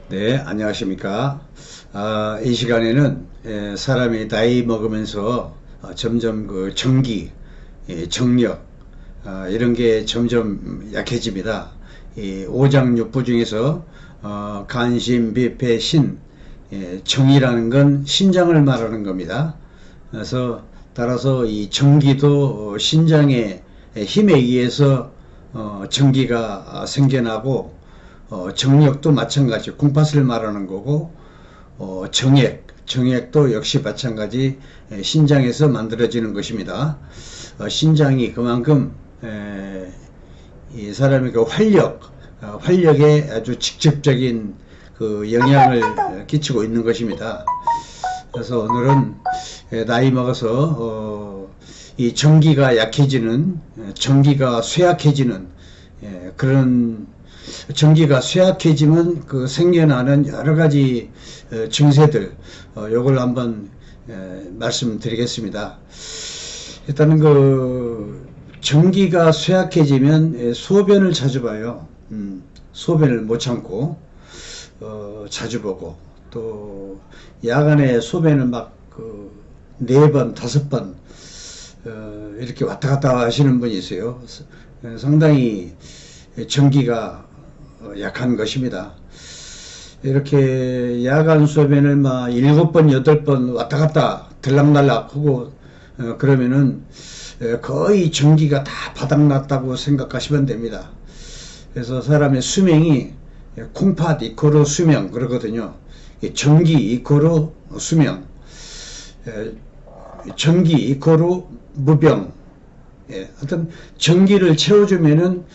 네, 안녕하십니까. 이 시간에는 사람이 나이 먹으면서 점점 그 정기, 정력, 이런 게 점점 약해집니다. 이 오장육부 중에서 간, 신, 비, 폐, 신, 정이라는 건 신장을 말하는 겁니다. 그래서 따라서 이 정기도 신장의 힘에 의해서 정기가 생겨나고, 정력도 마찬가지 콩팥을 말하는 거고, 정액도 역시 마찬가지 신장에서 만들어지는 것입니다. 신장이 그만큼 이 사람의 그 활력에 아주 직접적인 그 영향을 끼치고 있는 것입니다. 그래서 오늘은 나이 먹어서 이 정기가 약해지는, 정기가 쇠약해지는 그런, 정기가 쇠약해지면 그 생겨나는 여러 가지 증세들, 요걸 한번 말씀드리겠습니다. 일단은 그 정기가 쇠약해지면 소변을 자주 봐요. 소변을 못 참고 자주 보고, 또 야간에 소변을 막 그 4번, 5번 이렇게 왔다 갔다 하시는 분이 있어요. 상당히 정기가 약한 것입니다. 이렇게 야간 소변을 막 7번, 8번 왔다 갔다 들락날락 하고 그러면은 거의 정기가 다 바닥났다고 생각하시면 됩니다. 그래서 사람의 수명이 콩팥 이코로 수명 그러거든요. 정기 이코로 수명, 정기 이코로 무병. 하여튼 정기를 채워주면은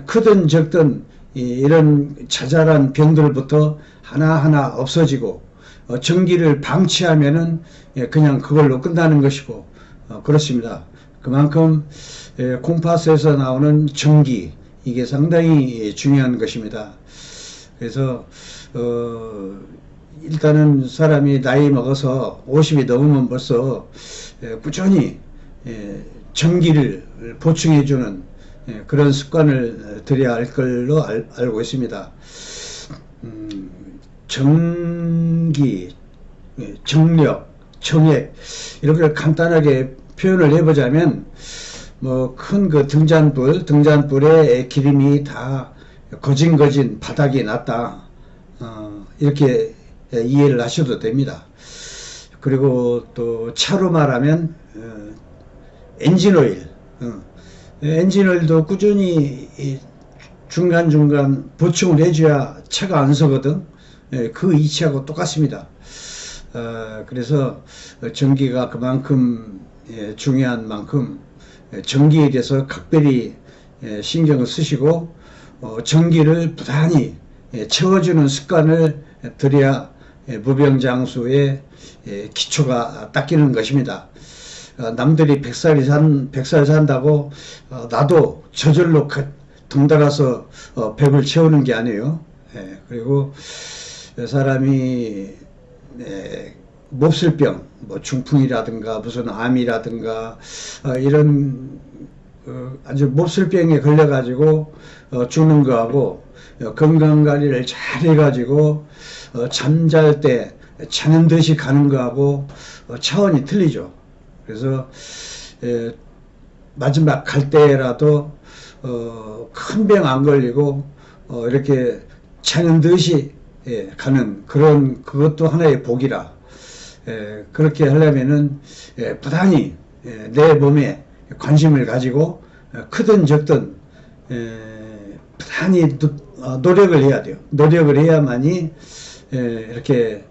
크든 적든 이런 자잘한 병들부터 하나하나 없어지고, 정기를 방치하면은 그냥 그걸로 끝나는 것이고, 그렇습니다. 그만큼 콩팥에서 나오는 정기, 이게 상당히 중요한 것입니다. 그래서 일단은 사람이 나이 먹어서 50이 넘으면 벌써 꾸준히 정기를 보충해주는 그런 습관을 들여야 할 걸로 알고 있습니다. 정기, 정력, 정액, 이렇게 간단하게 표현을 해보자면, 뭐 큰 그 등잔불에 기름이 다 거진 바닥이 났다, 이렇게 이해를 하셔도 됩니다. 그리고 또 차로 말하면 엔진오일, 엔진오일도 꾸준히 중간중간 보충을 해줘야 차가 안 서거든. 그 이치하고 똑같습니다. 그래서 전기가 그만큼 중요한 만큼 전기에 대해서 각별히 신경을 쓰시고, 전기를 부단히 채워주는 습관을 들여야 무병장수의 기초가 닦이는 것입니다. 남들이 100살 산다고 나도 저절로 덩달아서 100을 채우는 게 아니에요. 그리고 사람이 몹쓸병, 뭐 중풍이라든가 무슨 암이라든가 이런 아주 몹쓸병에 걸려가지고 죽는 거하고, 건강관리를 잘 해가지고 잠잘 때 자는 듯이 가는 거하고 차원이 틀리죠. 그래서 마지막 갈 때라도 큰 병 안 걸리고 이렇게 자는 듯이 가는 그것도 하나의 복이라, 그렇게 하려면은 부단히 내 몸에 관심을 가지고 크든 적든 부단히 노력을 해야 돼요. 노력을 해야만이 이렇게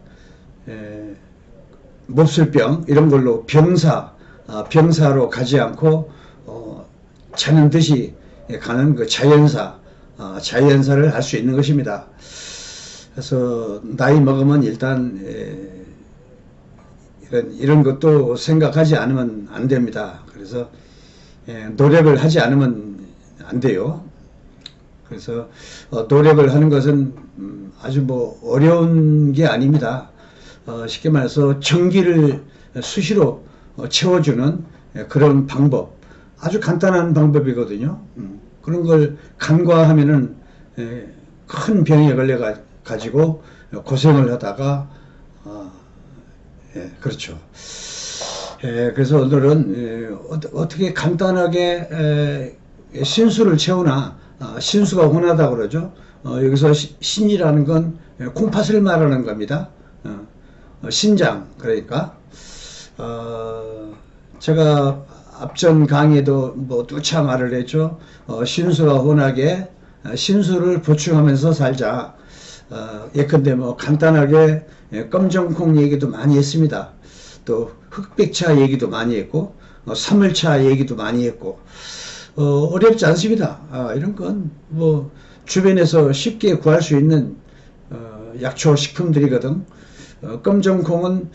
몹쓸병 이런 걸로 병사로 가지 않고 자는 듯이 가는 그 자연사를 할 수 있는 것입니다. 그래서 나이 먹으면 일단 이런 것도 생각하지 않으면 안 됩니다. 그래서 노력을 하지 않으면 안 돼요. 그래서 노력을 하는 것은 아주 뭐 어려운 게 아닙니다. 쉽게 말해서 정기를 수시로 채워주는 그런 방법, 아주 간단한 방법이거든요. 그런 걸 간과하면은 큰 병에 가지고 고생을 하다가 그렇죠. 그래서 오늘은 어떻게 간단하게 신수를 채우나 신수가 혼하다 그러죠. 여기서 신이라는 건 콩팥을 말하는 겁니다. 신장 그러니까 제가 앞전 강의에도 뭐 누차 말을 했죠. 신수가 혼하게 신수를 보충하면서 살자. 예컨대 뭐 간단하게 검정콩 얘기도 많이 했습니다. 또 흑백차 얘기도 많이 했고 사물차 얘기도 많이 했고 어렵지 않습니다. 이런 건 뭐 주변에서 쉽게 구할 수 있는 약초 식품들이거든. 검정콩은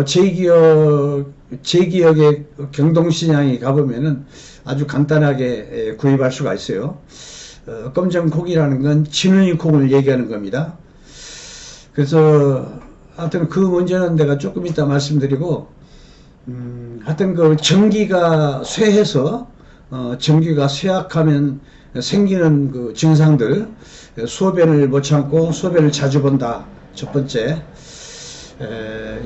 제 기억에 경동시장에 가보면은 아주 간단하게 구입할 수가 있어요. 검정콩이라는 건 진운이 콩을 얘기하는 겁니다. 그래서 하여튼 그 문제는 내가 조금 이따 말씀드리고 하여튼 그 전기가 쇠해서 전기가 쇠약하면 생기는 그 증상들, 소변을 못 참고 소변을 자주 본다. 첫 번째,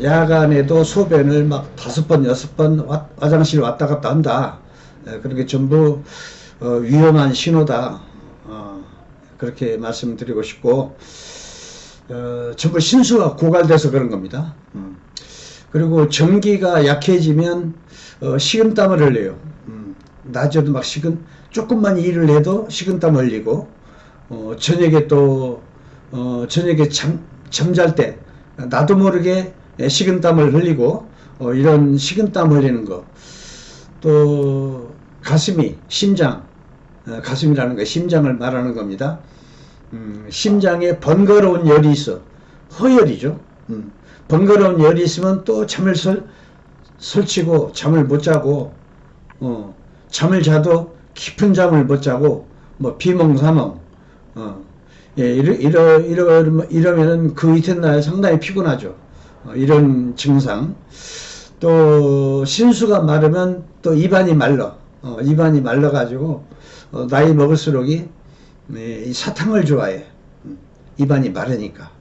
야간에도 소변을 막 5번, 6번 화장실 왔다 갔다 한다. 그렇게 전부 위험한 신호다. 그렇게 말씀드리고 싶고, 전부 신수가 고갈돼서 그런 겁니다. 그리고 전기가 약해지면 식은땀을 흘려요. 낮에도 막 조금만 일을 해도 식은땀 흘리고, 저녁에 또 저녁에 잠잘 때 나도 모르게 식은땀을 흘리고, 이런 식은땀 흘리는 거. 또 가슴이 심장, 가슴이라는 거 심장을 말하는 겁니다. 심장에 번거로운 열이 있어. 허열이죠. 번거로운 열이 있으면 또 잠을 설치고 잠을 못 자고, 잠을 자도 깊은 잠을 못 자고, 뭐 비몽사몽, 이러면은 그 이튿날 상당히 피곤하죠. 이런 증상. 또 신수가 마르면 또 입안이 말라. 입안이 말라가지고 나이 먹을수록이 이 사탕을 좋아해. 입안이 마르니까.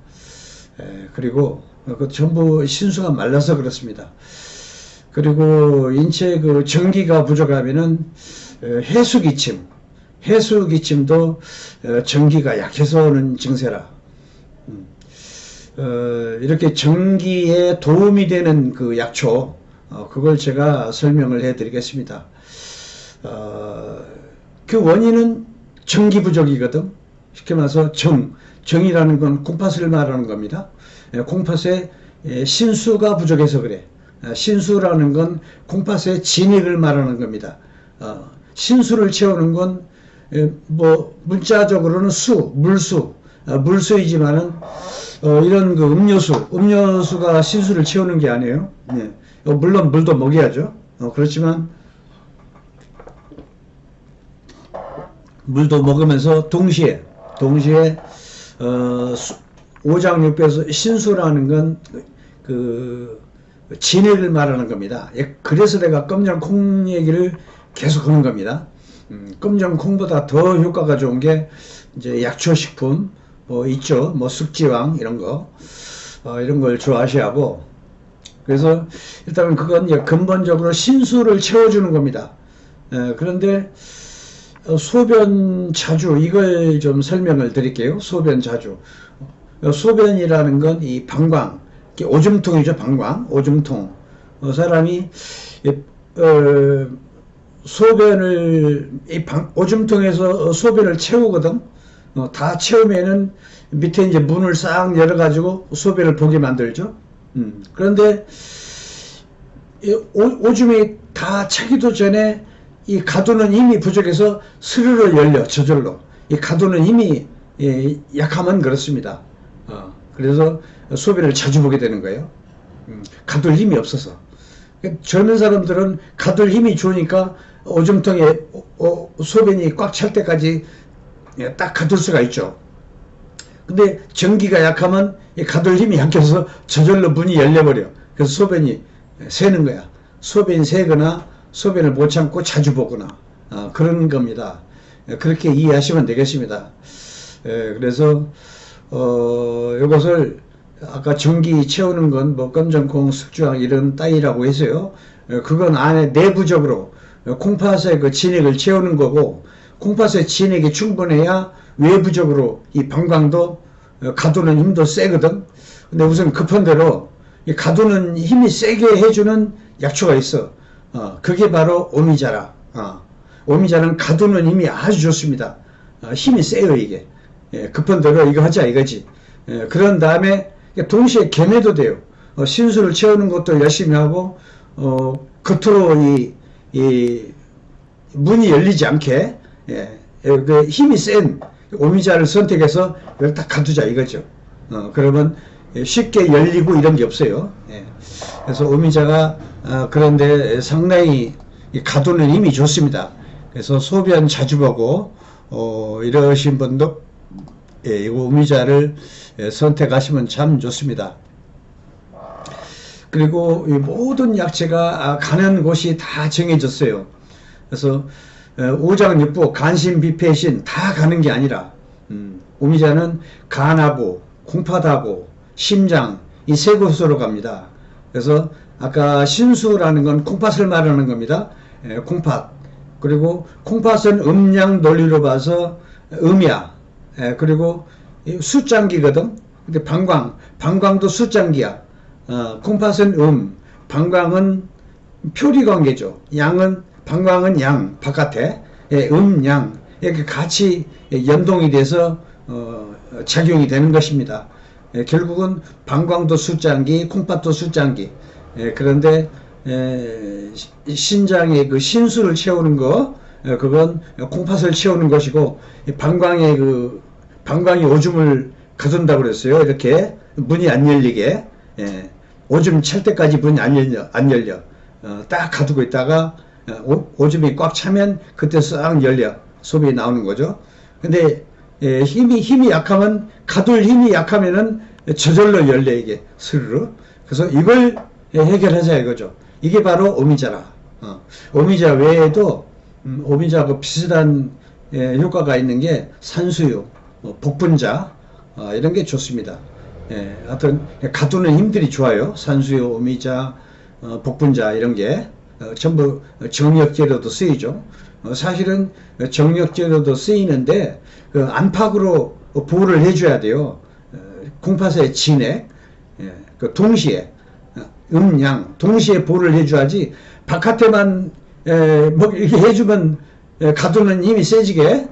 그리고 그 전부 신수가 말라서 그렇습니다. 그리고 인체 그 전기가 부족하면은 해수기침도 전기가 약해서 오는 증세라. 이렇게 전기에 도움이 되는 그 약초, 그걸 제가 설명을 해 드리겠습니다. 그 원인은 전기 부족이거든. 쉽게 말해서 정이라는 건 콩팥을 말하는 겁니다. 콩팥에 신수가 부족해서 그래. 신수라는 건 콩팥의 진액을 말하는 겁니다. 신수를 채우는 건 뭐 문자적으로는 물수이지만은 이런 그 음료수가 신수를 채우는 게 아니에요. 물론 물도 먹여야죠. 그렇지만 물도 먹으면서 동시에 오장육부에서 신수라는 건 그 진액을 말하는 겁니다. 그래서 내가 검정콩 얘기를 계속 하는 겁니다. 검정콩보다 더 효과가 좋은 게 이제 약초식품 있죠. 뭐 숙지왕 이런 걸 좋아하셔야 하고, 그래서 일단은 그건 근본적으로 신수를 채워주는 겁니다. 그런데 소변 자주, 이걸 좀 설명을 드릴게요. 소변 자주. 소변이라는 건 이 방광, 오줌통이죠. 방광, 오줌통. 사람이 소변을 오줌통에서 소변을 채우거든. 다 채우면은 밑에 이제 문을 싹 열어가지고 소변을 보게 만들죠. 그런데 오줌이 다 차기도 전에 이 가두는 힘이 부족해서 스르르 열려, 저절로. 이 가두는 힘이 약하면 그렇습니다. 그래서 소변을 자주 보게 되는 거예요. 가둘 힘이 없어서. 젊은 사람들은 가둘 힘이 좋으니까 오줌통에 소변이 꽉 찰 때까지 딱 가둘 수가 있죠. 근데 전기가 약하면 이 가둘 힘이 약해서 저절로 문이 열려버려. 그래서 소변이 새는 거야. 소변이 새거나 소변을 못 참고 자주 보거나 그런 겁니다. 그렇게 이해하시면 되겠습니다. 그래서 이것을 아까 전기 채우는 건 뭐 검정콩, 숙주황 이런 따위라고 해서요. 그건 안에 내부적으로 콩팥의 그 진액을 채우는 거고, 콩팥의 진액이 충분해야 외부적으로 이 방광도 가두는 힘도 세거든. 근데 우선 급한 대로 이 가두는 힘이 세게 해주는 약초가 있어. 그게 바로 오미자라. 오미자는 가두는 힘이 아주 좋습니다. 힘이 세요, 이게. 급한 대로 이거 하자 이거지. 그런 다음에 동시에 견해도 돼요. 신수를 채우는 것도 열심히 하고, 겉으로 이 문이 열리지 않게, 그 힘이 센 오미자를 선택해서 이걸 딱 가두자 이거죠. 그러면 쉽게 열리고 이런 게 없어요. 그래서 오미자가 그런데 상당히 가두는 힘이 좋습니다. 그래서 소변 자주 보고 이러신 분도 이 오미자를 선택하시면 참 좋습니다. 그리고 이 모든 약재가 가는 곳이 다 정해졌어요. 그래서 오장육부, 간신비폐신 다 가는 게 아니라 오미자는 간하고 콩팥하고 심장 이 세 곳으로 갑니다. 그래서 아까 신수라는 건 콩팥을 말하는 겁니다. 콩팥. 그리고 콩팥은 음양 논리로 봐서 음이야. 그리고 숫장기거든. 근데 방광도 숫장기야. 콩팥은 방광은 표리관계죠. 방광은 양, 바깥에, 양, 이렇게 같이 연동이 돼서, 작용이 되는 것입니다. 결국은 방광도 숫장기, 콩팥도 숫장기. 그런데, 신장의 그 신수를 채우는 거, 그건 콩팥을 채우는 것이고, 방광이 오줌을 가둔다고 그랬어요. 이렇게 문이 안 열리게. 오줌 찰 때까지 문이 안 열려. 딱 가두고 있다가 오줌이 꽉 차면 그때 싹 열려. 소변이 나오는 거죠. 근데 힘이 약하면, 가둘 힘이 약하면은 저절로 열려, 이게 스르르. 그래서 이걸 해결하자 이거죠. 이게 바로 오미자라. 오미자 외에도 오미자하고 비슷한 효과가 있는 게 산수유, 복분자 이런 게 좋습니다. 하여튼 가두는 힘들이 좋아요. 산수유, 오미자, 복분자 이런 게 전부 정력제로도 쓰이죠. 사실은 정력제로도 쓰이는데 그 안팎으로 보호를 해줘야 돼요. 콩팥의 진액, 그 동시에 양 동시에 보호를 해줘야지 바깥에만 뭐 이렇게 해주면 가두는 힘이 세지게,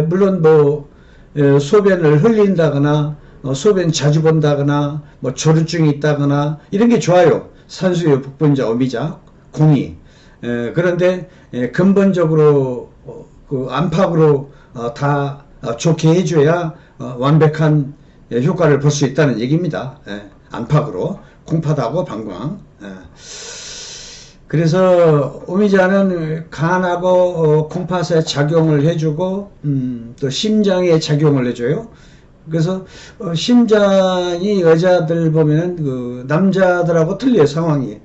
물론 뭐 소변을 흘린다거나 소변 자주 본다거나 뭐 조류증이 있다거나 이런 게 좋아요. 산수유, 복분자, 오미자, 공이. 그런데 근본적으로 그 안팎으로 다 좋게 해줘야 완벽한 효과를 볼 수 있다는 얘기입니다. 안팎으로 콩팥하고 방광. 그래서 오미자는 간하고 콩팥에 작용을 해주고 또 심장에 작용을 해줘요. 그래서 심장이 여자들 보면은 그 남자들하고 틀려요, 상황이.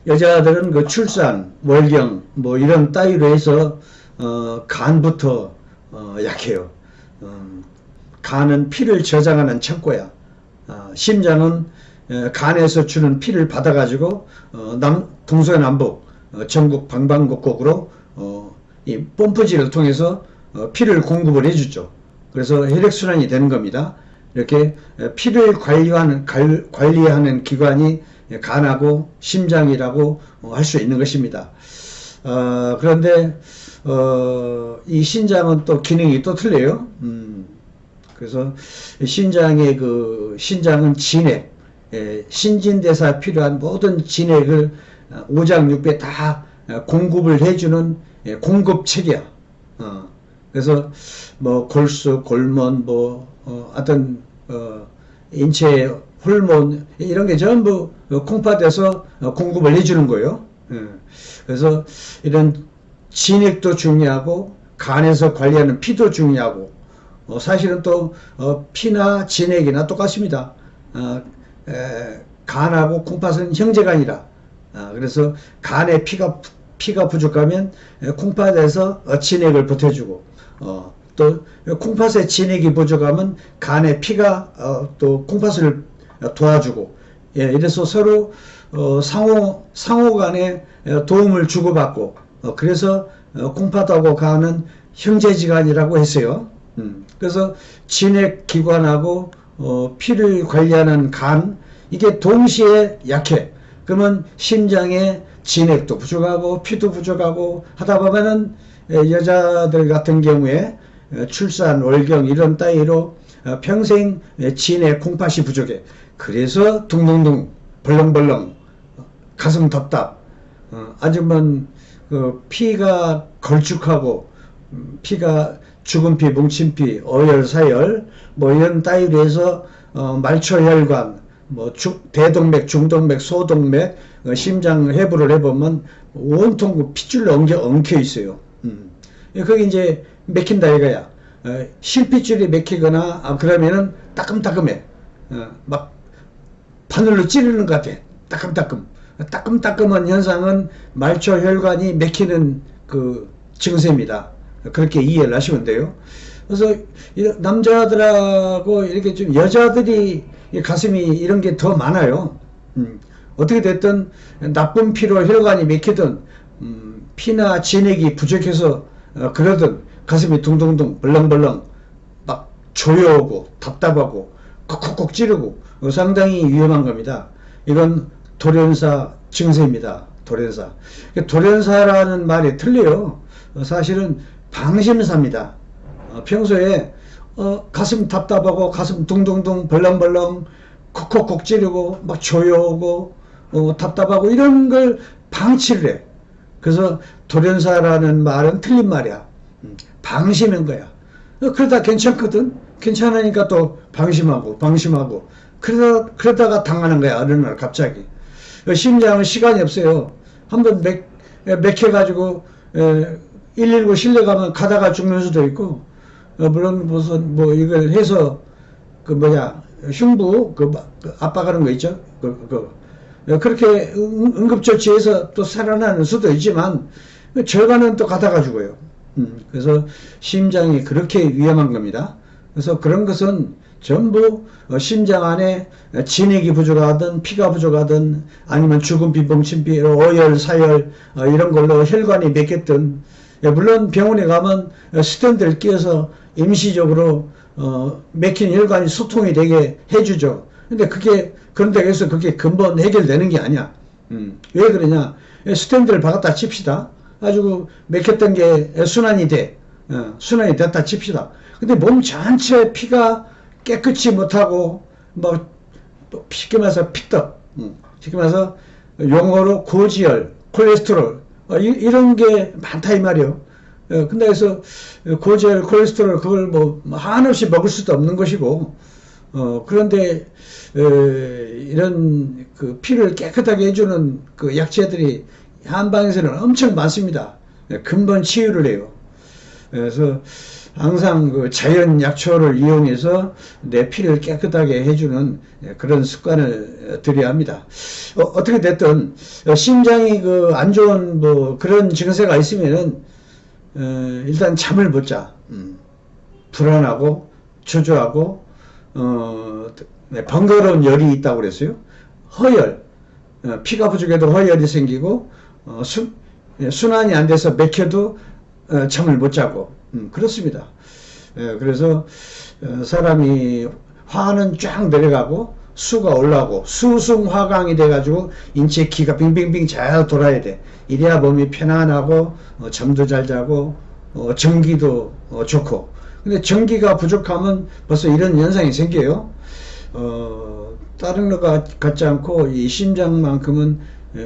여자들은 그 출산, 월경 뭐 이런 따위로 해서 간부터 약해요. 간은 피를 저장하는 창고야. 심장은 간에서 주는 피를 받아가지고 동서남북 전국 방방곡곡으로 이 펌프질을 통해서 피를 공급을 해주죠. 그래서 혈액순환이 되는 겁니다. 이렇게 피를 관리하는 기관이 간하고 심장이라고 할 수 있는 것입니다. 그런데 이 신장은 또 기능이 또 틀려요. 그래서 신장은 진액, 신진대사 필요한 모든 진액을 오장육부에 다 공급을 해주는 공급체계야. 그래서 뭐 골수, 골몬, 하여튼 인체 호르몬 이런 게 전부 콩팥에서 공급을 해주는 거예요. 그래서 이런 진액도 중요하고 간에서 관리하는 피도 중요하고, 사실은 또 피나 진액이나 똑같습니다. 간하고 콩팥은 형제간이라. 그래서 간에 피가 부족하면 콩팥에서 진액을 보태주고, 또 콩팥의 진액이 부족하면 간에 피가 또 콩팥을 도와주고, 예, 이래서 서로 상호 간에 도움을 주고받고, 그래서 콩팥하고 간은 형제지간이라고 했어요. 그래서 진액 기관하고 피를 관리하는 간, 이게 동시에 약해. 그러면 심장에 진액도 부족하고 피도 부족하고 하다 보면은 여자들 같은 경우에 출산, 월경 이런 따위로 평생 진액 콩팥이 부족해. 그래서 둥둥둥 벌렁벌렁 가슴 답답, 아주면 피가 걸쭉하고 피가 죽은 피, 뭉친 피, 어열, 사열 뭐 이런 따위로 해서 말초혈관, 뭐 대동맥, 중동맥, 소동맥, 심장 해부를 해보면 온통 핏줄로 엉켜 있어요. 거기 이제 맥힌다 이거야. 실핏줄이 맥히거나 그러면은 따끔따끔해. 막 바늘로 찌르는 것 같아. 따끔따끔한 현상은 말초혈관이 맥히는 그 증세입니다. 그렇게 이해를 하시면 돼요. 그래서 남자들하고 이렇게 좀 여자들이 가슴이 이런 게 더 많아요. 어떻게 됐든 나쁜 피로 혈관이 막히든 피나 진액이 부족해서 그러든 가슴이 둥둥둥 벌렁벌렁 막 조여오고 답답하고 콕콕콕 찌르고 상당히 위험한 겁니다. 이건 돌연사 증세입니다. 돌연사. 돌연사라는 말이 틀려요. 사실은 방심사입니다. 평소에 가슴 답답하고 가슴 둥둥둥 벌렁벌렁 콕콕콕 찌르고 막 조여오고 답답하고 이런 걸 방치를 해. 그래서 돌연사라는 말은 틀린 말이야. 방심인 거야. 그러다 괜찮거든. 괜찮으니까 또 방심하고 그러다가 당하는 거야. 어느 날 갑자기. 심장은 시간이 없어요. 한번 맥혀가지고 119 실려가면 가다가 죽는 수도 있고, 물론 무슨 뭐 이걸 해서 흉부 그 압박하는 거 있죠. 그렇게 응급조치해서 또 살아나는 수도 있지만 절반은 또 가다가 죽어요. 그래서 심장이 그렇게 위험한 겁니다. 그래서 그런 것은 전부 심장 안에 진액이 부족하든 피가 부족하든 아니면 죽은 피, 뭉친 피, 어열, 사열 이런 걸로 혈관이 맥혔든, 물론 병원에 가면 스텐트를 끼워서 임시적으로 맥힌 혈관이 소통이 되게 해주죠. 근데 그런데 해서 그게 근본 해결되는 게 아니야. 왜 그러냐? 스텐트를 박았다 칩시다. 가지고 맥혔던 게 순환이 됐다 칩시다. 근데 몸 전체 피가 깨끗이 못하고 뭐 쉽게 말해서 피떡, 쉽게 말해서 용어로 고지혈, 콜레스테롤 이런 게 많다 이 말이요. 근데 그래서 고지혈, 콜레스테롤 그걸 뭐 한없이 먹을 수도 없는 것이고, 그런데 이런 그 피를 깨끗하게 해주는 그 약재들이 한방에서는 엄청 많습니다. 근본 치유를 해요. 그래서 항상 그 자연 약초를 이용해서 내 피를 깨끗하게 해주는 그런 습관을 들여야 합니다. 어떻게 됐든 심장이 그 안 좋은 뭐 그런 증세가 있으면은 일단 잠을 못 자. 불안하고 초조하고 번거로운 열이 있다고 그랬어요. 허열, 피가 부족해도 허열이 생기고 순환이 안 돼서 맥혀도 잠을 못 자고 그렇습니다. 그래서 사람이 화는 쫙 내려가고 수가 올라오고 수승화강이 돼가지고 인체 기가 빙빙빙 잘 돌아야 돼. 이래야 몸이 편안하고 잠도 잘 자고 전기도 좋고. 근데 전기가 부족하면 벌써 이런 현상이 생겨요. 다른 것 같지 않고 이 심장만큼은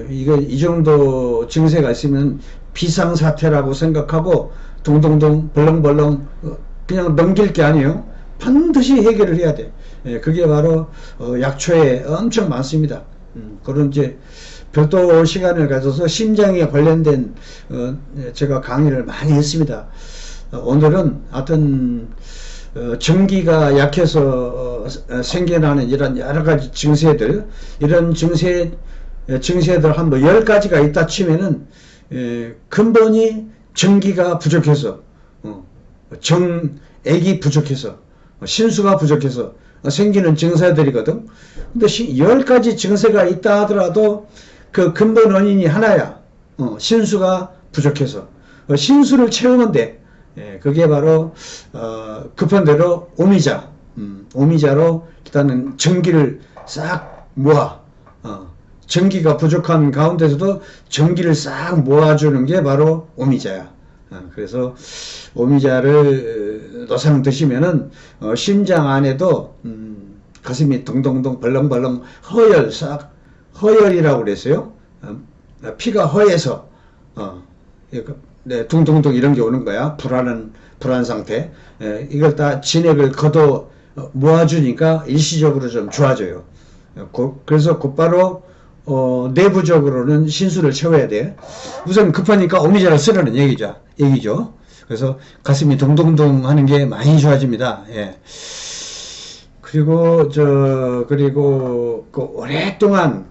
이 정도 증세가 있으면 비상사태라고 생각하고 동동동 벌렁벌렁 그냥 넘길 게 아니에요. 반드시 해결을 해야 돼. 그게 바로 약초에 엄청 많습니다. 그런 이제 별도 시간을 가져서 심장에 관련된 제가 강의를 많이 했습니다. 오늘은 하여튼 전기가 약해서 생겨나는 이런 여러 가지 증세들, 이런 증세들 한 뭐 10가지가 있다 치면은 근본이 전기가 부족해서 정액이 부족해서, 신수가 부족해서 생기는 증세들이거든. 근데 10가지 증세가 있다 하더라도 그 근본 원인이 하나야. 신수가 부족해서. 신수를 채우면 돼. 그게 바로 급한 대로 오미자. 오미자로 일단은 전기를 싹 모아. 전기가 부족한 가운데서도 전기를 싹 모아주는 게 바로 오미자야. 그래서 오미자를 노상 드시면은 심장 안에도 가슴이 동동동 벌렁벌렁 허열이라고 그랬어요. 피가 허해서 네, 둥둥둥 이런 게 오는 거야. 불안 상태. 이걸 다 진액을 걷어 모아주니까 일시적으로 좀 좋아져요. 그래서 곧바로 내부적으로는 신수를 채워야 돼. 우선 급하니까 오미자를 쓰라는 얘기죠. 그래서 가슴이 동동동 하는 게 많이 좋아집니다. 예. 그리고 그 오랫동안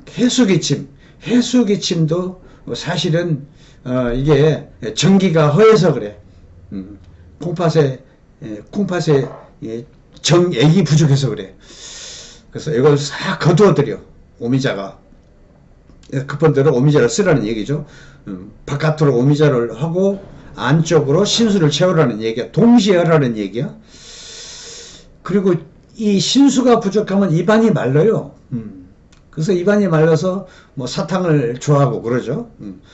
해수기침도 사실은 이게 전기가 허해서 그래. 콩팥에 정액이 부족해서 그래. 그래서 이걸 싹 거두어들여. 오미자가 급한 대로 오미자를 쓰라는 얘기죠. 바깥으로 오미자를 하고 안쪽으로 신수를 채우라는 얘기야. 동시에 하라는 얘기야. 그리고 이 신수가 부족하면 입안이 말라요. 그래서 입안이 말라서 뭐 사탕을 좋아하고 그러죠.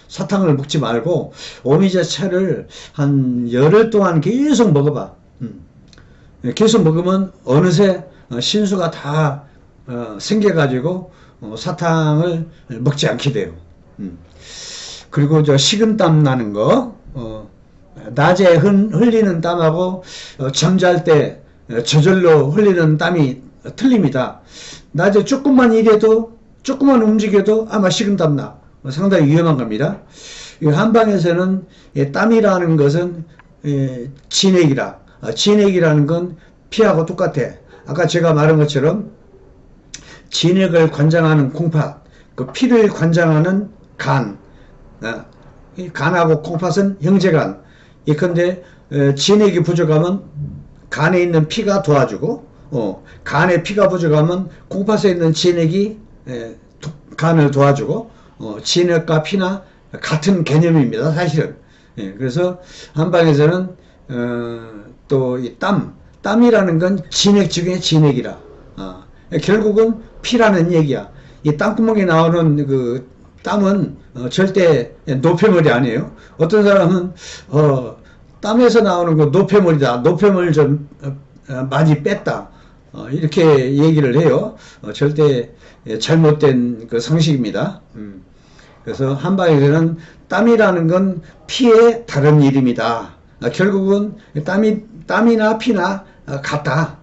사탕을 먹지 말고 오미자차를 한 열흘 동안 계속 먹어봐. 계속 먹으면 어느새 신수가 다 생겨가지고 사탕을 먹지 않게 돼요. 그리고 식은땀 나는 거, 낮에 흘리는 땀하고 잠잘 때 저절로 흘리는 땀이 틀립니다. 낮에 조금만 일해도, 조금만 움직여도 아마 식은땀 나. 상당히 위험한 겁니다. 한방에서는 땀이라는 것은 진액이라는 건 피하고 똑같아. 아까 제가 말한 것처럼 진액을 관장하는 콩팥, 그 피를 관장하는 간, 간하고 콩팥은 형제간. 예컨대 진액이 부족하면 간에 있는 피가 도와주고, 간에 피가 부족하면 콩팥에 있는 진액이 간을 도와주고, 진액과 피나 같은 개념입니다, 사실은. 그래서 한방에서는 또 이 땀이라는 건 진액 중에 진액이라. 결국은 피라는 얘기야. 이 땀구멍에 나오는 그 땀은 절대 노폐물이 아니에요. 어떤 사람은 땀에서 나오는 거 노폐물이다. 노폐물 좀 많이 뺐다. 이렇게 얘기를 해요. 절대 잘못된 그 상식입니다. 그래서 한방에서는 땀이라는 건 피의 다른 이름이다. 결국은 땀이나 피나 같다.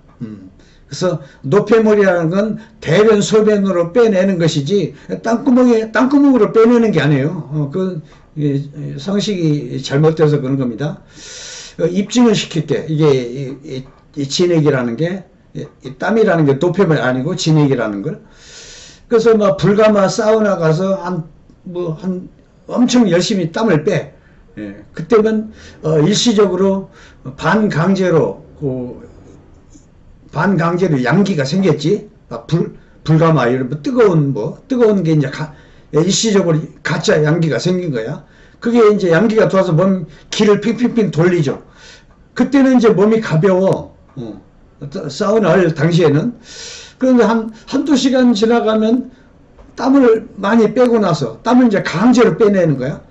그래서 노폐물이라는 건 대변, 소변으로 빼내는 것이지 땅구멍으로 빼내는 게 아니에요. 그 상식이 잘못돼서 그런 겁니다. 입증을 시킬 때 이게 이 진액이라는 게 이 땀이라는 게 노폐물이 아니고 진액이라는 걸. 그래서 막 불가마 사우나 가서 한 엄청 열심히 땀을 빼. 그때면 일시적으로 반강제로 양기가 생겼지. 불가마 이런 뜨거운 게 이제 일시적으로 가짜 양기가 생긴 거야. 그게 이제 양기가 돌아서 몸 기를 핑핑핑 돌리죠. 그때는 이제 몸이 가벼워. 사우나 할 당시에는. 그런데 한두 시간 지나가면 땀을 많이 빼고 나서 땀을 이제 강제로 빼내는 거야.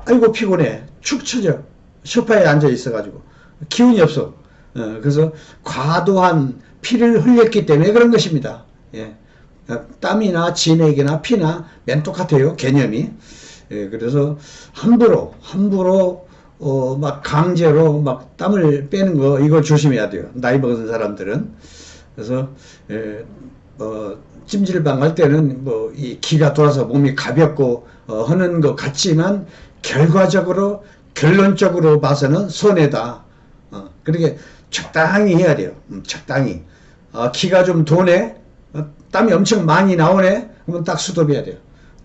아이고 피곤해. 축 처져. 소파에 앉아 있어가지고 기운이 없어. 그래서 과도한 피를 흘렸기 때문에 그런 것입니다. 땀이나 진액이나 피나 맨 똑같아요. 개념이. 그래서 함부로 막 강제로 막 땀을 빼는 거 이거 조심해야 돼요. 나이 먹은 사람들은. 그래서 찜질방 갈 때는 이 기가 돌아서 몸이 가볍고 하는 것 같지만 결론적으로 봐서는 손해다. 그러니까 적당히 해야 돼요. 적당히. 기가 좀 도네. 땀이 엄청 많이 나오네. 그러면 딱 수도해야 돼요.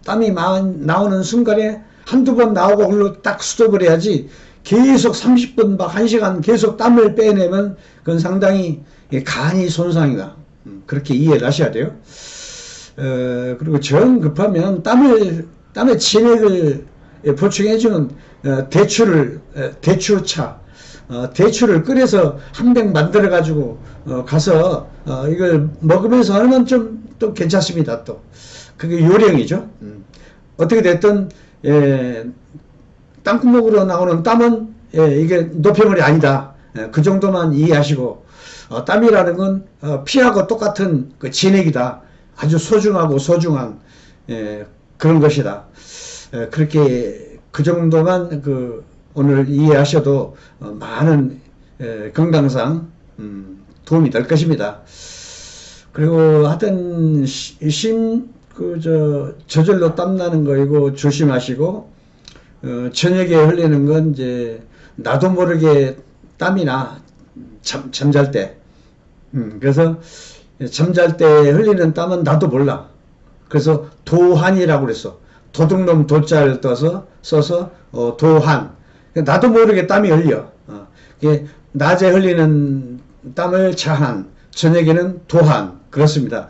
땀이 나오는 순간에 한두 번 나오고 그걸로 딱 수도를 해야지 계속 30분 막 1시간 계속 땀을 빼내면 그건 상당히 간이 손상이다. 그렇게 이해를 하셔야 돼요. 그리고 정 급하면 땀의 진액을 보충해주는 대추차, 대추를 끓여서 한 병 만들어 가지고 가서 이걸 먹으면서 하면 좀 또 괜찮습니다. 또 그게 요령이죠. 어떻게 됐든 땅구멍으로 나오는 땀은 이게 노폐물이 아니다. 그 정도만 이해하시고 땀이라는 건 피하고 똑같은 그 진액이다. 아주 소중하고 소중한 그런 것이다. 그렇게 그 정도만 오늘 이해하셔도 많은 건강상 도움이 될 것입니다. 그리고 하여튼 저절로 땀나는 거이고 조심하시고 저녁에 흘리는 건 이제 나도 모르게 땀이나 잠잘 때 그래서 잠잘 때 흘리는 땀은 나도 몰라. 그래서 도한이라고 그랬어. 도둑놈 도자를 써서 도한. 나도 모르게 땀이 흘려. 낮에 흘리는 땀을 자한, 저녁에는 도한. 그렇습니다.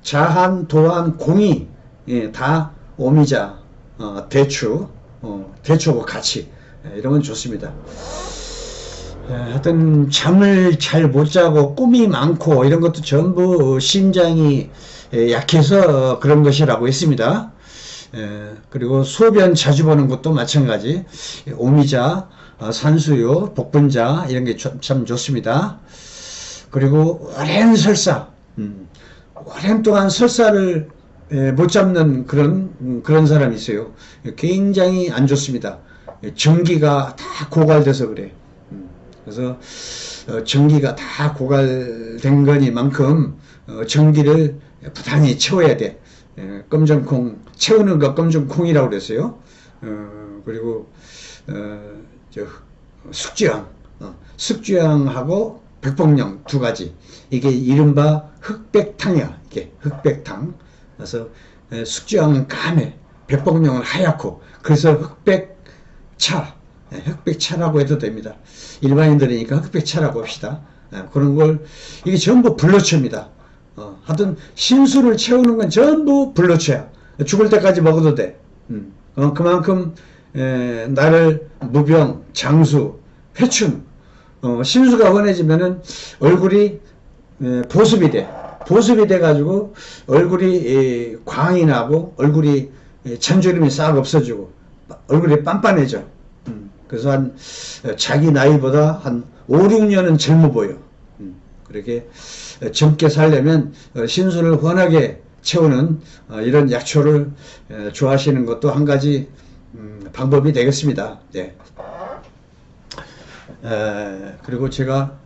자한, 도한, 공이 다 오미자, 대추하고 같이 이런 건 좋습니다. 하여튼 잠을 잘 못 자고 꿈이 많고 이런 것도 전부 심장이 약해서 그런 것이라고 했습니다. 그리고 소변 자주 보는 것도 마찬가지. 오미자, 산수유, 복분자 이런 게 참 좋습니다. 그리고 오랜 설사, 오랜 동안 설사를 못 잡는 그런 사람이 있어요. 굉장히 안 좋습니다. 전기가 다 고갈돼서 그래. 그래서 전기가 다 고갈된 거니만큼 전기를 부단히 채워야 돼. 검정콩 채우는 거 검정콩이라고 그랬어요. 그리고 숙주향하고 백봉령 두 가지. 이게 이른바 흑백탕이야. 이게 흑백탕. 그래서 숙주향은 까매, 백봉령은 하얗고, 그래서 흑백차라고 해도 됩니다. 일반인들이니까 흑백차라고 합시다. 그런 걸, 이게 전부 불로초입니다. 하여튼 신수를 채우는 건 전부 불로초야. 죽을 때까지 먹어도 돼. 그만큼 나를 무병, 장수, 회춘, 신수가 환해지면은 얼굴이 보습이 돼. 보습이 돼가지고 얼굴이 광이 나고 얼굴이 잔주름이 싹 없어지고 얼굴이 빤빤해져. 그래서 자기 나이보다 한 5, 6년은 젊어 보여. 그렇게 젊게 살려면 신수를 환하게 채우는 이런 약초를 좋아하시는 것도 한 가지 방법이 되겠습니다. 네. 그리고 제가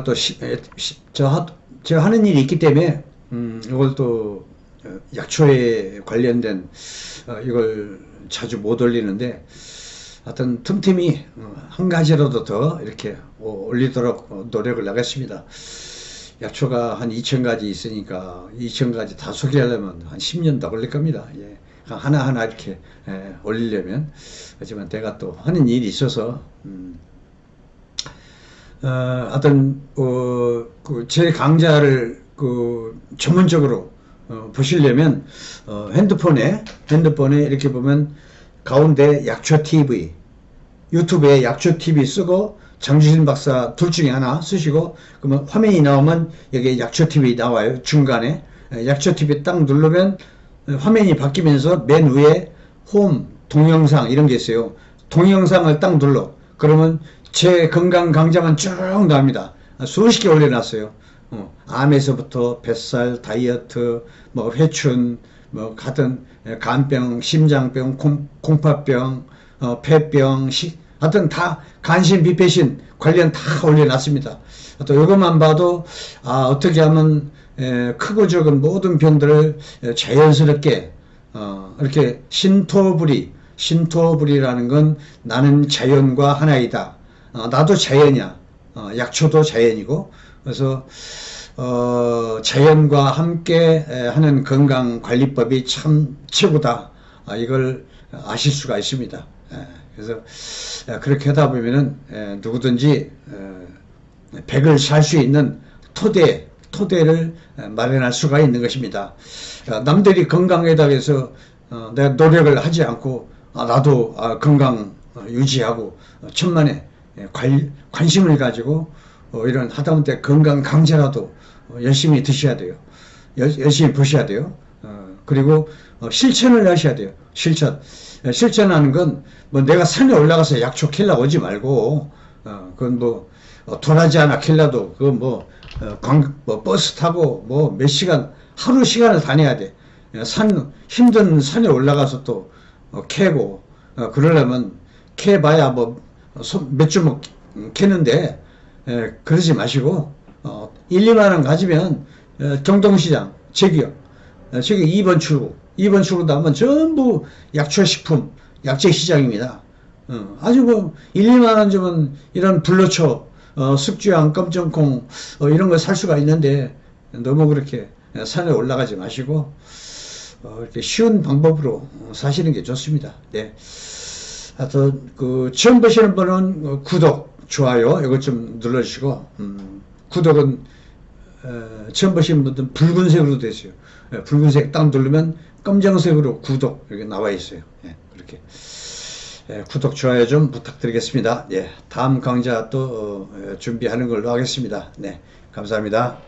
또 제가 하는 일이 있기 때문에 이걸 또 약초에 관련된 이걸 자주 못 올리는데 하여튼 틈틈이 한 가지라도 더 이렇게 올리도록 노력을 하겠습니다. 약초가 한 2,000가지 있으니까 2,000가지 다 소개하려면 한 10년 더 걸릴 겁니다. 예. 하나하나 이렇게 올리려면. 하지만 내가 또 하는 일이 있어서 하여튼 제 강좌를 전문적으로 보시려면 핸드폰에 이렇게 보면 가운데 약초TV, 유튜브에 약초TV 쓰고 장주신 박사 둘 중에 하나 쓰시고 그러면 화면이 나오면 여기 약초TV 나와요. 중간에 약초TV 딱 누르면 화면이 바뀌면서 맨 위에 홈, 동영상 이런 게 있어요. 동영상을 딱 눌러. 그러면 제 건강 강좌만 쭉 나옵니다. 수십 개 올려놨어요. 암에서부터 뱃살, 다이어트, 뭐 회춘, 뭐 같은 간병, 심장병, 공파병, 폐병, 하여튼 다 간신, 비폐신 관련 다 올려놨습니다. 또 이것만 봐도 어떻게 하면 크고 적은 모든 병들을 자연스럽게 이렇게 신토불이라는 건 나는 자연과 하나이다. 나도 자연이야. 약초도 자연이고 그래서 자연과 함께 하는 건강관리법이 참 최고다. 이걸 아실 수가 있습니다. 그래서 그렇게 하다 보면은 누구든지 100을 살 수 있는 토대를 마련할 수가 있는 것입니다. 남들이 건강에다 해서 내가 노력을 하지 않고 나도 건강 유지하고 천만에 관심을 가지고 이런 하다못해 건강 강제라도 열심히 드셔야 돼요. 열심히 보셔야 돼요. 그리고 실천을 하셔야 돼요. 실천하는 건 뭐 내가 산에 올라가서 약초 킬라 오지 말고 그건 뭐 도라지 하나 킬라도 그건 뭐 버스 타고 뭐 몇 시간 하루 시간을 다녀야 돼. 힘든 산에 올라가서 또 캐고 그러려면 캐봐야 뭐 몇 주먹 캐는데 그러지 마시고 1, 2만 원 가지면 경동시장 제기업 2번 출구도 하면 전부 약초식품 약재 시장입니다. 아주 뭐 1, 2만 원 주면 이런 불로초 숙주향 껌정콩 이런 거 살 수가 있는데 너무 그렇게 산에 올라가지 마시고 이렇게 쉬운 방법으로 사시는 게 좋습니다. 네. 하여튼 처음 보시는 분은 구독, 좋아요 이것 좀 눌러주시고 구독은 처음 보시는 분들은 붉은색으로 되어 있어요. 붉은색 딱 누르면 검정색으로 구독 이렇게 나와 있어요. 그렇게 구독, 좋아요 좀 부탁드리겠습니다. 다음 강좌 또 준비하는 걸로 하겠습니다. 네, 감사합니다.